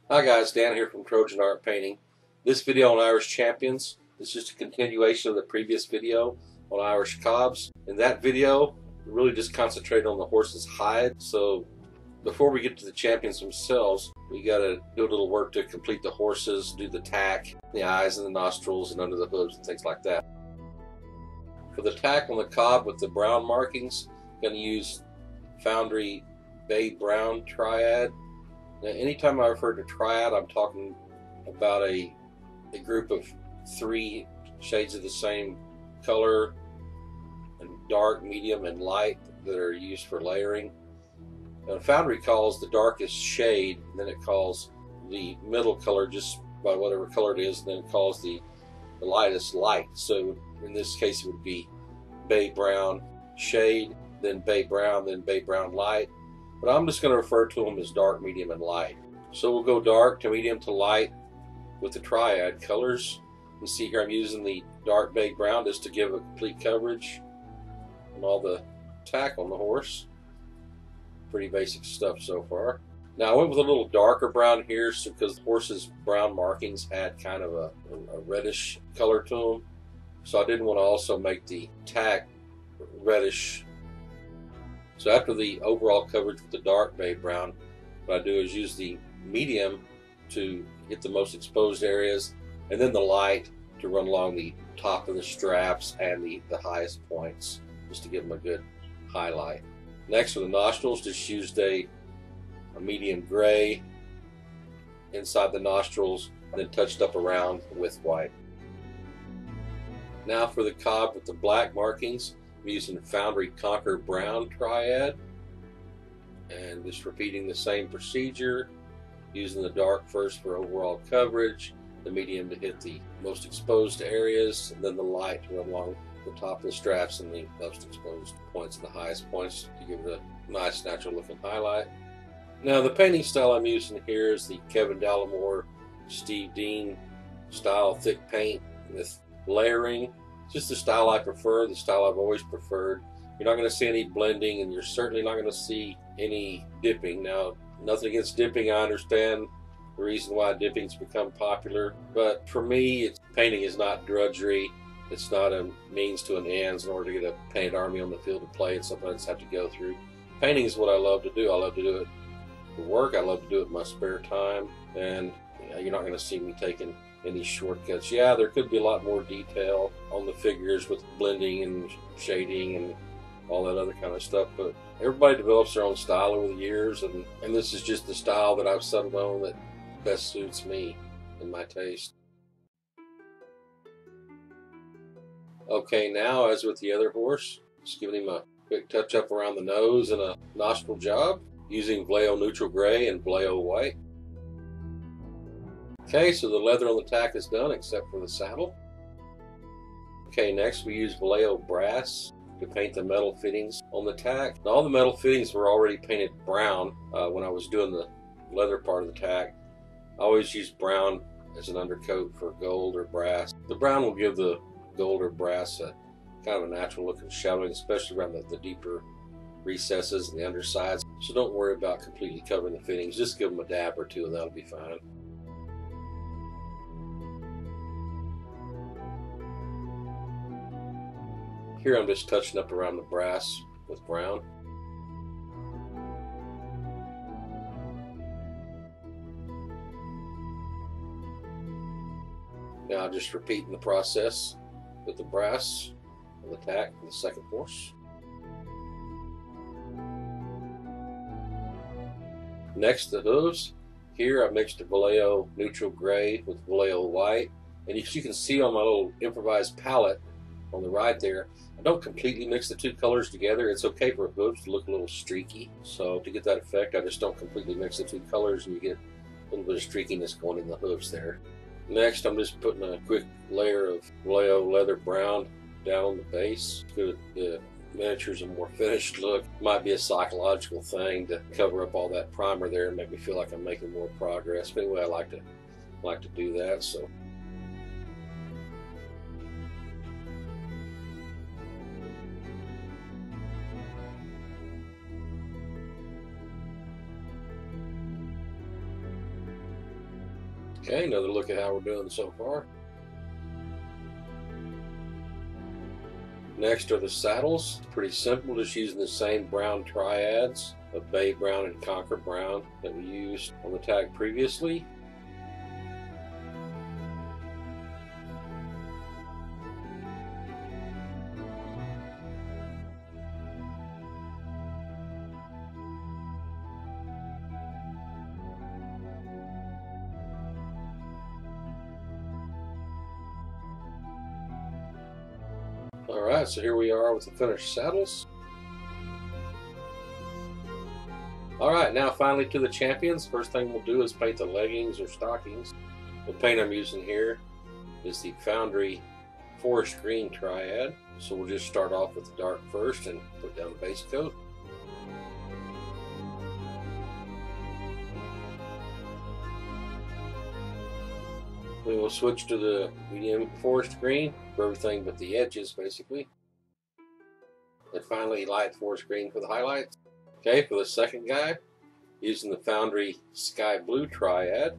Hi guys, Dan here from Trojan Art Painting. This video on Irish Champions is just a continuation of the previous video on Irish Cobs. In that video, we really just concentrated on the horse's hide. So before we get to the champions themselves, we got to do a little work to complete the horses, do the tack, the eyes and the nostrils and under the hooves and things like that. For the tack on the cob with the brown markings, I'm going to use Foundry Bay Brown Triad. Now, anytime I refer to triad, I'm talking about a group of 3 shades of the same color, and dark, medium, and light that are used for layering. Now, Foundry calls the darkest shade, and then it calls the middle color just by whatever color it is, and then it calls the lightest light. So in this case, it would be Bay Brown shade, then Bay Brown light. But I'm just going to refer to them as dark, medium, and light. So we'll go dark to medium to light with the triad colors. You see here I'm using the dark bay brown just to give a complete coverage on all the tack on the horse. Pretty basic stuff so far. Now I went with a little darker brown here because the horse's brown markings had kind of a reddish color to them. So I didn't want to also make the tack reddish. So after the overall coverage with the dark bay brown, what I do is use the medium to hit the most exposed areas, and then the light to run along the top of the straps and the highest points, just to give them a good highlight. Next, for the nostrils, just used a medium gray inside the nostrils, and then touched up around with white. Now for the cob with the black markings, I'm using Foundry Conquer Brown Triad, and just repeating the same procedure, using the dark first for overall coverage, the medium to hit the most exposed areas, and then the light to run along the top of the straps and the most exposed points and the highest points to give it a nice natural looking highlight. Now the painting style I'm using here is the Kevin Dallimore, Steve Dean style thick paint with layering. It's just the style I prefer, the style I've always preferred. You're not going to see any blending, and you're certainly not going to see any dipping. Now, nothing against dipping. I understand the reason why dipping's become popular, but for me, painting is not drudgery. It's not a means to an end in order to get a painted army on the field to play and something I just have to go through. Painting is what I love to do. I love to do it for work. I love to do it in my spare time, and you're not going to see me taking any shortcuts. Yeah, there could be a lot more detail on the figures with blending and shading and all that other kind of stuff, but everybody develops their own style over the years, and this is just the style that I've settled on that best suits me and my taste. Okay, now as with the other horse, just giving him a quick touch up around the nose and a nostril job using Vallejo Neutral Gray and Vallejo White. Okay, so the leather on the tack is done except for the saddle. Okay, next we use Vallejo Brass to paint the metal fittings on the tack. Now, all the metal fittings were already painted brown when I was doing the leather part of the tack. I always use brown as an undercoat for gold or brass. The brown will give the gold or brass a kind of a natural looking shadowing, especially around the deeper recesses and the undersides. So don't worry about completely covering the fittings. Just give them a dab or two and that'll be fine. Here I'm just touching up around the brass with brown. Now just repeating the process with the brass and the tack for the second horse. Next, the hooves. Here I mixed a Vallejo Neutral Gray with Vallejo White, and as you can see on my little improvised palette on the right there, I don't completely mix the 2 colors together. It's okay for hooves to look a little streaky. So to get that effect, I just don't completely mix the 2 colors, and you get a little bit of streakiness going in the hooves there. Next, I'm just putting a quick layer of Vallejo Leather Brown down on the base. Give the miniatures a more finished look. Might be a psychological thing to cover up all that primer there and make me feel like I'm making more progress. But anyway, I like to do that. So Okay, another look at how we're doing so far. Next are the saddles. Pretty simple, just using the same brown triads of Bay Brown and Conquer Brown that we used on the tag previously. Alright, so here we are with the finished saddles. Alright, now finally to the champions. First thing we'll do is paint the leggings or stockings. The paint I'm using here is the Foundry Forest Green Triad. So we'll just start off with the dark first and put down the base coat. Then we'll switch to the medium forest green for everything but the edges, basically. And finally, light forest green for the highlights. Okay, for the second guy, using the Foundry Sky Blue Triad.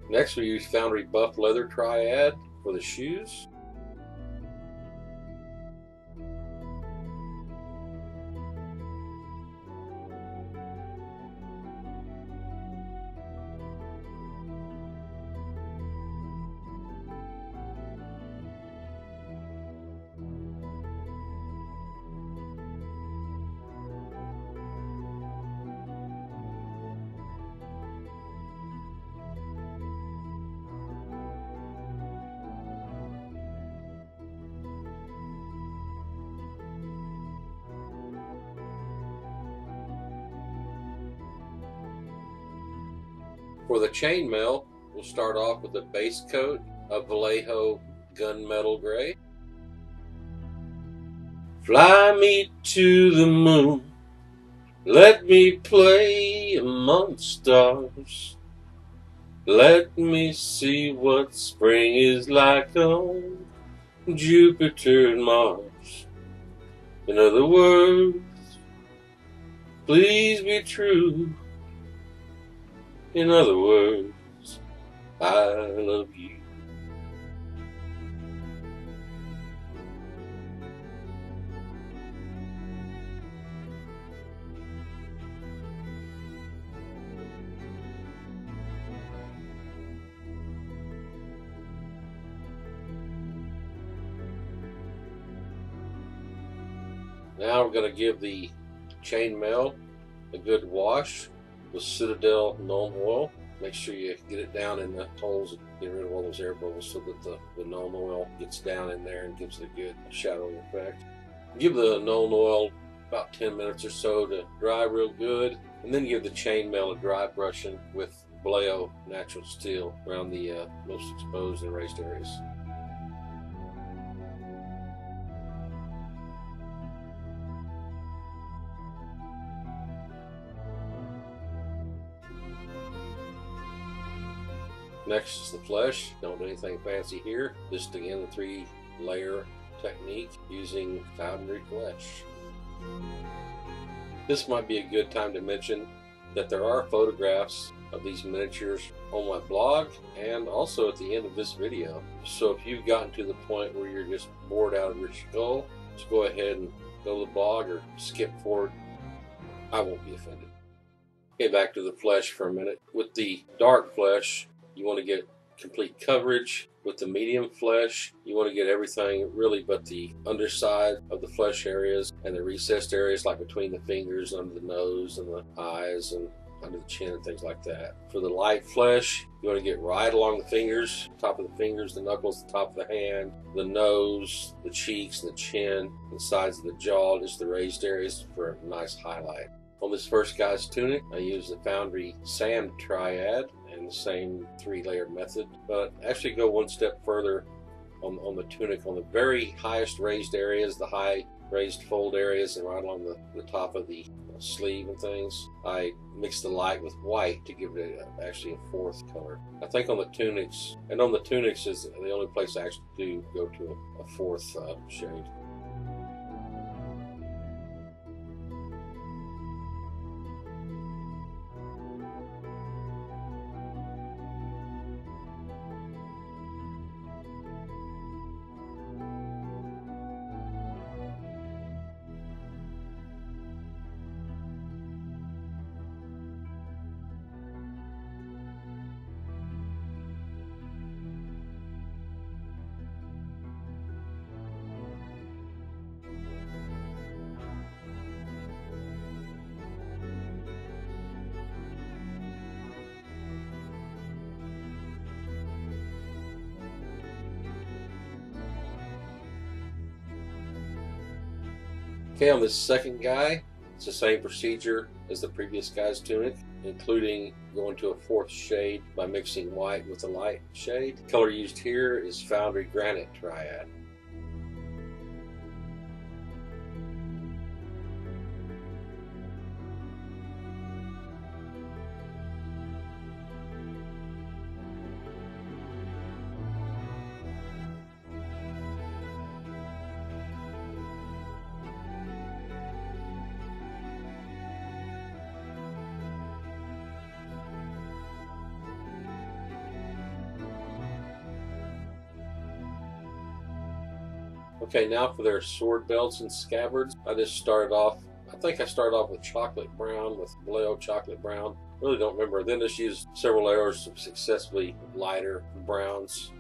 Next, we use Foundry Buff Leather Triad for the shoes. For the chainmail, we'll start off with a base coat of Vallejo Gunmetal Gray. Fly me to the moon, let me play among the stars. Let me see what spring is like on Jupiter and Mars. In other words, please be true. In other words, I love you. Now we're going to give the chainmail a good wash with Citadel Gnome Oil. Make sure you get it down in the holes and get rid of all those air bubbles so that the gnome oil gets down in there and gives it a good shadowing effect. Give the gnome oil about 10 minutes or so to dry real good, and then give the chainmail a dry brushing with Vallejo Natural Steel around the most exposed and raised areas. Next is the flesh. Don't do anything fancy here. Just again the 3-layer technique using Foundry flesh. This might be a good time to mention that there are photographs of these miniatures on my blog and also at the end of this video. So if you've gotten to the point where you're just bored out of your skull, just go ahead and go to the blog or skip forward. I won't be offended. Okay, back to the flesh for a minute. With the dark flesh, you want to get complete coverage. With the medium flesh, you want to get everything really but the underside of the flesh areas and the recessed areas like between the fingers, under the nose and the eyes and under the chin and things like that. For the light flesh, you want to get right along the fingers, top of the fingers, the knuckles, the top of the hand, the nose, the cheeks, the chin, the sides of the jaw, just the raised areas for a nice highlight. On this first guy's tunic, I use the Foundry Sand Triad and the same 3-layer method, but actually go one step further on the tunic. On the very highest raised areas, the high raised fold areas, and right along the top of the sleeve and things, I mix the light with white to give it actually a fourth color. I think on the tunics, and on the tunics is the only place I actually do go to a fourth shade. Okay, on this second guy, it's the same procedure as the previous guy's tunic, including going to a fourth shade by mixing white with a light shade. The color used here is Foundry Granite Triad. Okay, now for their sword belts and scabbards, I just started off, I think I started off with chocolate brown, with Vallejo chocolate brown. Really don't remember. Then just used several layers of successively lighter browns.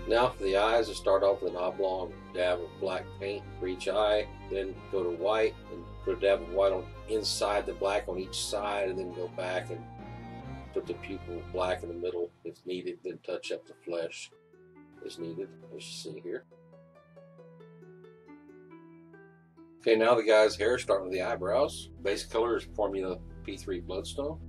Now for the eyes, I start off with an oblong dab of black paint for each eye, then go to white and put a dab of white on inside the black on each side, and then go back and put the pupil black in the middle if needed, then touch up the flesh as needed, as you see here. Okay, now the guy's hair, starting with the eyebrows. Base color is Formula P3 Bloodstone.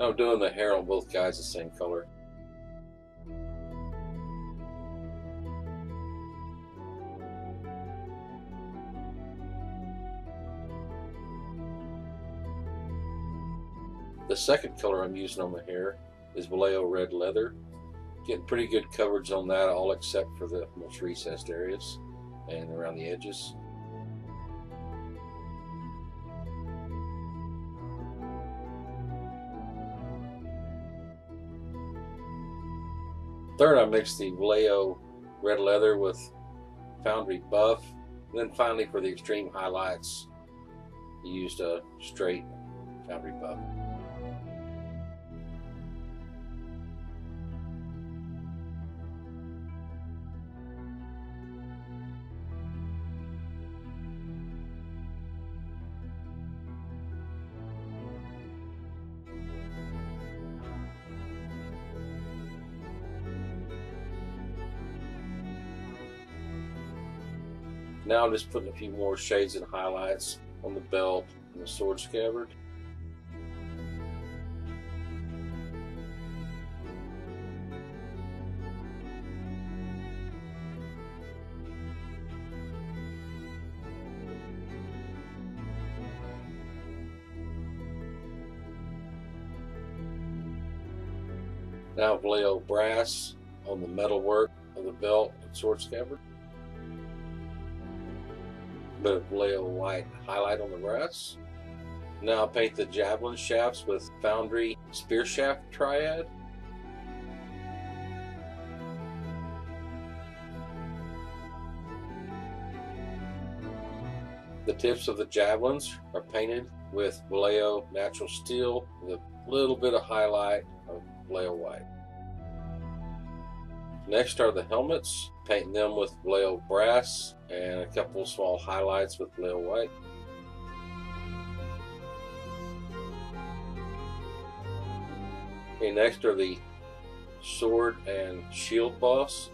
I'm doing the hair on both guys the same color. The second color I'm using on the hair is Vallejo Red Leather. Getting pretty good coverage on that, all except for the most recessed areas and around the edges. Third, I mixed the Vallejo Red Leather with Foundry Buff. And then finally, for the extreme highlights, I used a straight Foundry Buff. Now I'm just putting a few more shades and highlights on the belt and the sword scabbard. Now Vallejo brass on the metal work of the belt and sword scabbard. Bit of Vallejo white highlight on the brass. Now I'll paint the javelin shafts with Foundry Spear Shaft Triad. The tips of the javelins are painted with Vallejo Natural Steel with a little bit of highlight of Vallejo white. Next are the helmets, painting them with Vallejo brass and a couple of small highlights with Vallejo white. Okay, next are the sword and shield boss.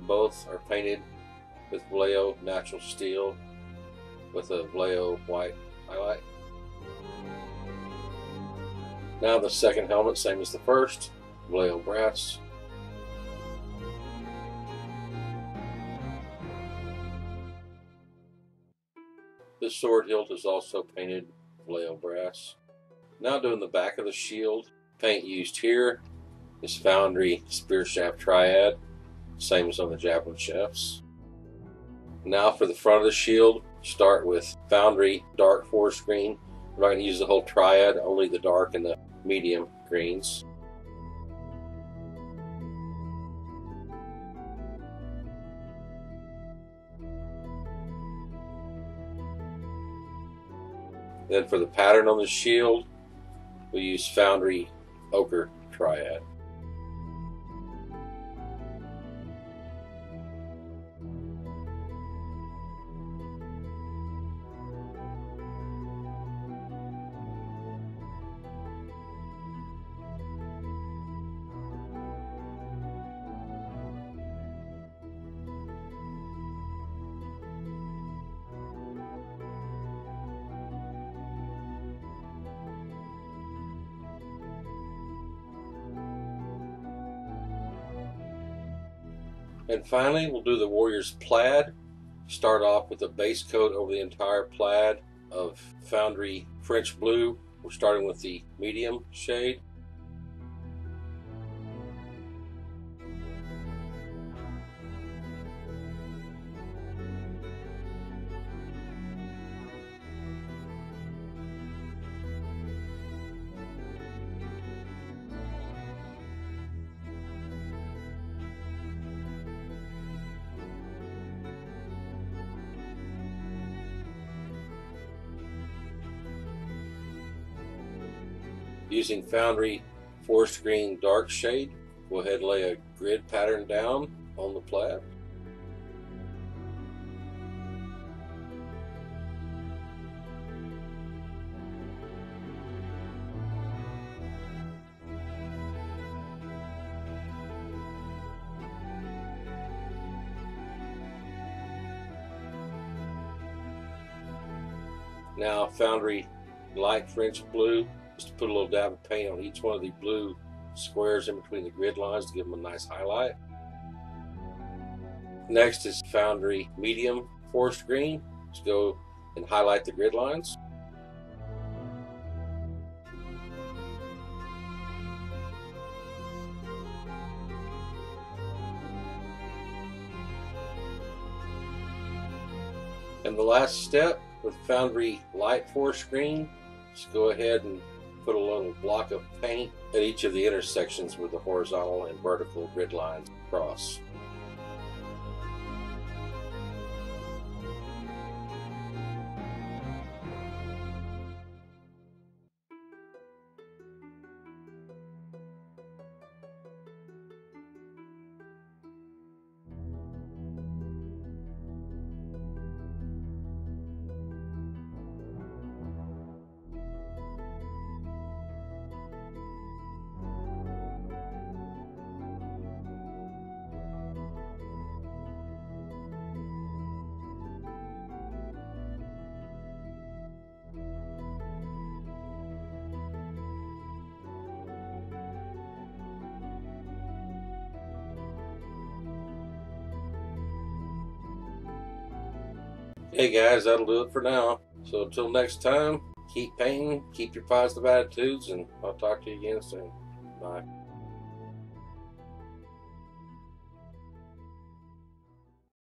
Both are painted with Vallejo natural steel with a Vallejo white highlight. Now the second helmet, same as the first, Vallejo brass. This sword hilt is also painted Vallejo brass. Now doing the back of the shield. Paint used here is Foundry Spear Shaft Triad, same as on the javelin shafts. Now for the front of the shield, start with Foundry Dark Forest Green. I'm not going to use the whole triad, only the dark and the medium greens. Then for the pattern on the shield, we use Foundry Ochre Triad. And finally, we'll do the Warriors Plaid. Start off with a base coat over the entire plaid of Foundry French Blue. We're starting with the medium shade. Using Foundry Forest Green Dark Shade, go ahead and lay a grid pattern down on the plaid. Now Foundry Light French Blue, just to put a little dab of paint on each one of the blue squares in between the grid lines to give them a nice highlight. Next is Foundry Medium Forest Green. Just go and highlight the grid lines. And the last step with Foundry Light Forest Green, just go ahead and put a little block of paint at each of the intersections where the horizontal and vertical grid lines cross. Hey guys, that'll do it for now. So until next time, keep painting, keep your positive attitudes, and I'll talk to you again soon. Bye.